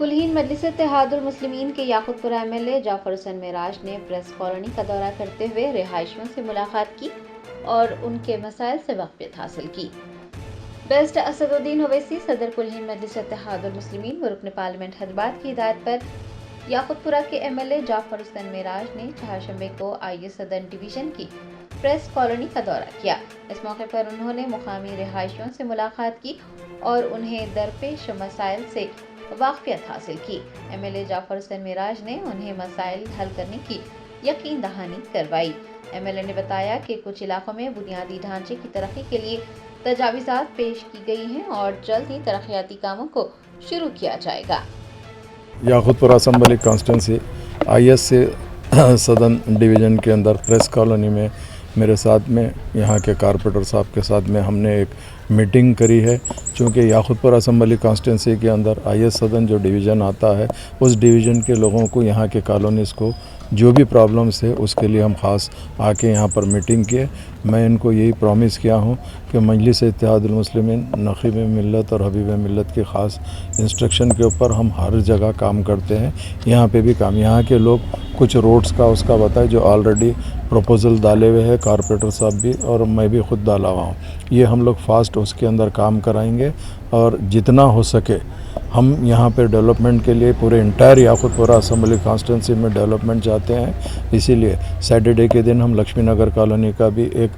کل ہند مجلس اتحاد المسلمین کے یاقوت پورہ ایم ایل اے جعفر حسین معراج نے پریس کالونی کا دورہ کرتے ہوئے رہائشیوں سے ملاقات کی اور ان کے مسائل سے واقفیت حاصل کی۔ بیسٹ اسد الدین اویسی صدر کل ہند مجلس اتحاد المسلمین و رکن پارلیمنٹ حیدرآباد کی ہدایت پر یاقوت پورہ کے ایم ایل اے جعفر حسین معراج نے چہارشنبے کو آئی ایس صدر ڈویژن کی پریس کالونی کا دورہ کیا۔ اس موقع پر انہوں نے مقامی رہائشیوں سے ملاقات کی اور انہیں درپیش مسائل سے واقفیت حاصل کی۔ ایم ایل اے جعفر حسین معراج نے انہیں مسائل حل کرنے کی یقین دہانی کروائی۔ ایم ایل اے نے بتایا کہ کچھ علاقوں میں بنیادی ڈھانچے کی ترقی کے لیے تجاویزات پیش کی گئی ہیں اور جلد ہی ترقیاتی کاموں کو شروع کیا جائے گا۔ یاقوت پورہ اسمبلی کانسٹیٹنسی آئی ایس سے سدن ڈویژن کے اندر پریس کالونی میں میرے ساتھ میں یہاں کے کارپوریٹر صاحب کے ساتھ میں ہم نے ایک میٹنگ کری ہے۔ چونکہ یاقوت پورہ اسمبلی کانسٹیٹنسی کے اندر آئی ایس سدن جو ڈویژن آتا ہے اس ڈویژن کے لوگوں کو یہاں کے کالونیز کو جو بھی پرابلمس ہے اس کے لیے ہم خاص آ کے یہاں پر میٹنگ کیے۔ میں ان کو یہی پرومس کیا ہوں کہ مجلس اتحاد المسلمین نقیب ملت اور حبیب ملت کی خاص انسٹرکشن کے اوپر ہم ہر جگہ کام کرتے ہیں۔ یہاں پہ بھی کام، یہاں کے لوگ کچھ روڈز کا اس کا بتائے جو آلریڈی پروپوزل ڈالے ہوئے ہیں، کارپوریٹر صاحب بھی اور میں بھی خود ڈالا ہوا ہوں۔ یہ ہم لوگ فاسٹ اس کے اندر کام کرائیں گے اور جتنا ہو سکے ہم یہاں پہ ڈیولپمنٹ کے لیے پورے انٹائر یاقوت پورہ اسمبلی کانسٹیٹنسی میں ڈیولپمنٹ چاہتے ہیں۔ اسی لیے سیٹرڈے کے دن ہم لکشمی نگر کالونی کا بھی ایک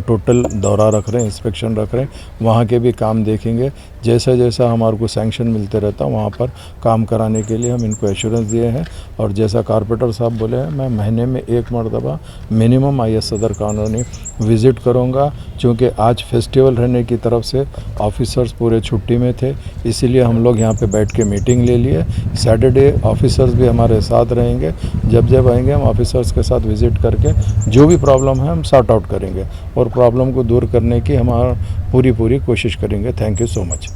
ٹوٹل دورہ رکھ رہے ہیں، انسپیکشن رکھ رہے ہیں، وہاں کے بھی کام دیکھیں گے۔ جیسا جیسا ہمارے کو سینکشن ملتے رہتا وہاں پر کام کرانے کے لیے ہم ان کو ایشورنس دیے ہیں۔ اور جیسا کارپوریٹر صاحب بولے ہیں میں مہینے میں ایک مرتبہ منیمم آئی ایس صدر کالونی وزٹ کروں گا، چونکہ آج فیسٹیول رہنے کی طرف سے آفیسرز پورے چھٹی میں تھے، اسی لیے ہم لوگ یہاں پہ بیٹھ کے میٹنگ لے لیے۔ سیٹرڈے آفیسرز بھی ہمارے ساتھ رہیں گے، جب آئیں گے ہم آفیسرز کے ساتھ وزٹ کر کے جو بھی پرابلم ہے ہم سارٹ آؤٹ کریں گے اور پرابلم کو دور کرنے کی ہمارا پوری کوشش کریں گے۔ Thank you so much.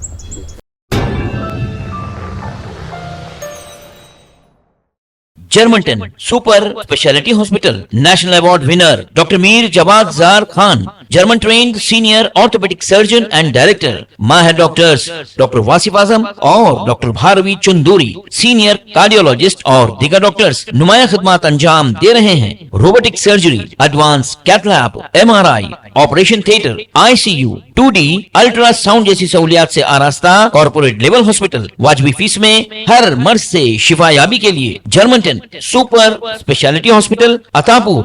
جرمنٹن super speciality hospital national award winner doctor Mir Jawad Zar Khan, German trained senior orthopaedic surgeon and director, ماہر ڈاکٹرز ڈاکٹر واصف اعظم اور doctor Bharavi Chanduri, senior cardiologist اور دیگر ڈاکٹرز نمایاں خدمات انجام دے رہے ہیں۔ Robotic surgery, advance cath lab, M R I, operation theatre, I C U, 2D ultrasound جیسی سہولیات سے آراستہ کارپوریٹ لیول ہاسپٹل، واجبی فیس میں ہر مرض سے شفا یابی کے لیے جرمنٹن سپر اسپیشلٹی ہاسپٹل، عطا پور۔